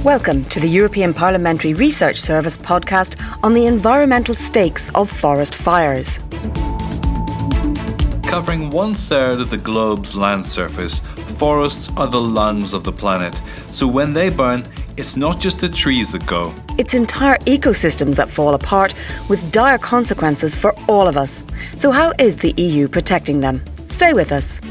Welcome to the European Parliamentary Research Service podcast on the environmental stakes of forest fires. Covering 1/3 of the globe's land surface, forests are the lungs of the planet. So when they burn, it's not just the trees that go. It's entire ecosystems that fall apart with dire consequences for all of us. So how is the EU protecting them? Stay with us.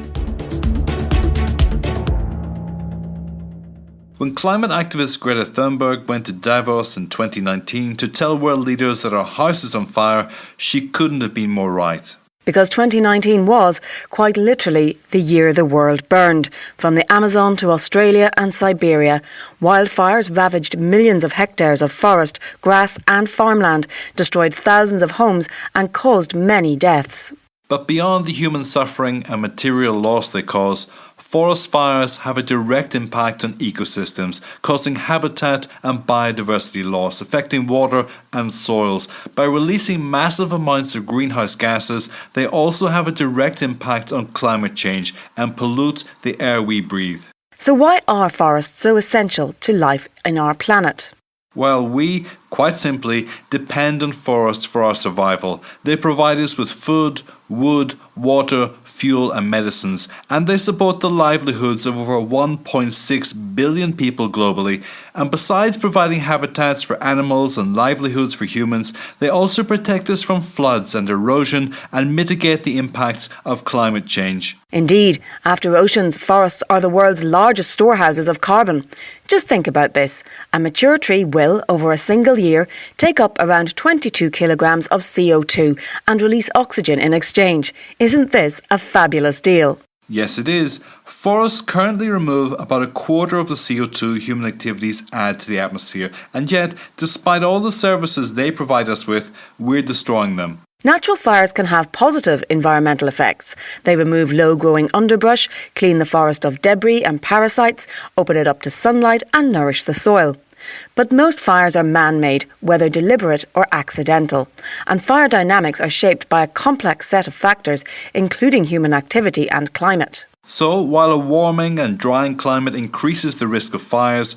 When climate activist Greta Thunberg went to Davos in 2019 to tell world leaders that our house is on fire, she couldn't have been more right. Because 2019 was, quite literally, the year the world burned. From the Amazon to Australia and Siberia, wildfires ravaged millions of hectares of forest, grass and farmland, destroyed thousands of homes and caused many deaths. But beyond the human suffering and material loss they cause, forest fires have a direct impact on ecosystems, causing habitat and biodiversity loss, affecting water and soils. By releasing massive amounts of greenhouse gases, they also have a direct impact on climate change and pollute the air we breathe. So why are forests so essential to life in our planet? Well, we, quite simply, depend on forests for our survival. They provide us with food, wood, water, fuel and medicines, and they support the livelihoods of over 1.6 billion people globally. And besides providing habitats for animals and livelihoods for humans, they also protect us from floods and erosion and mitigate the impacts of climate change. Indeed, after oceans, forests are the world's largest storehouses of carbon. Just think about this. A mature tree will, over a single year, take up around 22 kilograms of CO2 and release oxygen in exchange. Isn't this a fabulous deal? Yes, it is. Forests currently remove about a quarter of the CO2 human activities add to the atmosphere, and yet, despite all the services they provide us with, we're destroying them. Natural fires can have positive environmental effects. They remove low-growing underbrush, clean the forest of debris and parasites, open it up to sunlight and nourish the soil. But most fires are man-made, whether deliberate or accidental. And fire dynamics are shaped by a complex set of factors, including human activity and climate. So, while a warming and drying climate increases the risk of fires,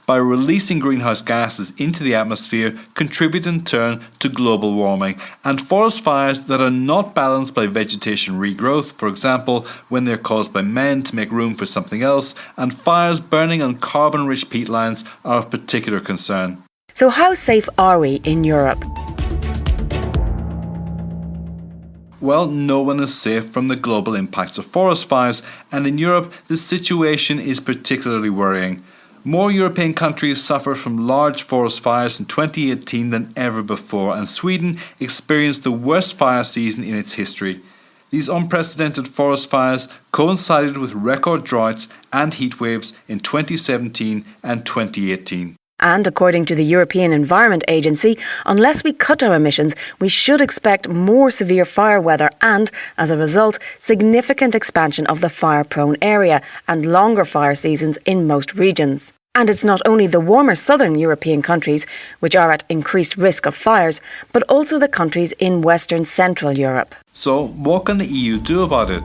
by releasing greenhouse gases into the atmosphere, contribute in turn to global warming. And forest fires that are not balanced by vegetation regrowth, for example, when they're caused by men to make room for something else, and fires burning on carbon-rich peatlands are of particular concern. So how safe are we in Europe? Well, no one is safe from the global impacts of forest fires, and in Europe, the situation is particularly worrying. More European countries suffered from large forest fires in 2018 than ever before, and Sweden experienced the worst fire season in its history. These unprecedented forest fires coincided with record droughts and heat waves in 2017 and 2018. And according to the European Environment Agency, unless we cut our emissions, we should expect more severe fire weather and, as a result, significant expansion of the fire-prone area and longer fire seasons in most regions. And it's not only the warmer southern European countries which are at increased risk of fires, but also the countries in Western Central Europe. So, what can the EU do about it?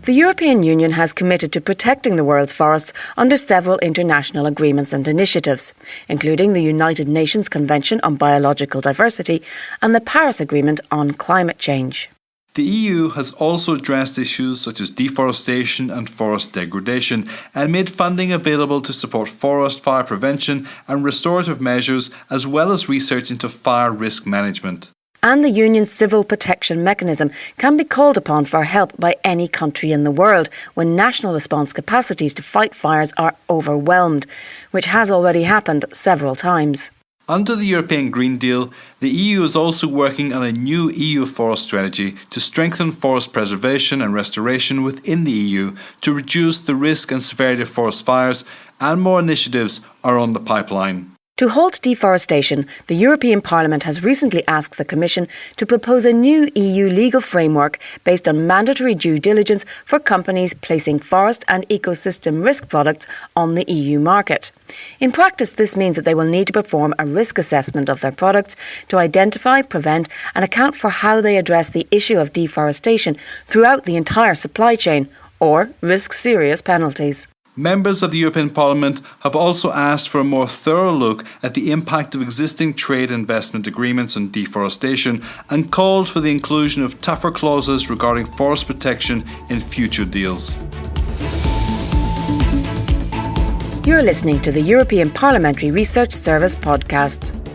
The European Union has committed to protecting the world's forests under several international agreements and initiatives, including the United Nations Convention on Biological Diversity and the Paris Agreement on Climate Change. The EU has also addressed issues such as deforestation and forest degradation and made funding available to support forest fire prevention and restorative measures, as well as research into fire risk management. And the Union's civil protection mechanism can be called upon for help by any country in the world when national response capacities to fight fires are overwhelmed, which has already happened several times. Under the European Green Deal, the EU is also working on a new EU forest strategy to strengthen forest preservation and restoration within the EU to reduce the risk and severity of forest fires, and more initiatives are on the pipeline. To halt deforestation, the European Parliament has recently asked the Commission to propose a new EU legal framework based on mandatory due diligence for companies placing forest and ecosystem risk products on the EU market. In practice, this means that they will need to perform a risk assessment of their products to identify, prevent and account for how they address the issue of deforestation throughout the entire supply chain, or risk serious penalties. Members of the European Parliament have also asked for a more thorough look at the impact of existing trade investment agreements on deforestation and called for the inclusion of tougher clauses regarding forest protection in future deals. You're listening to the European Parliamentary Research Service podcast.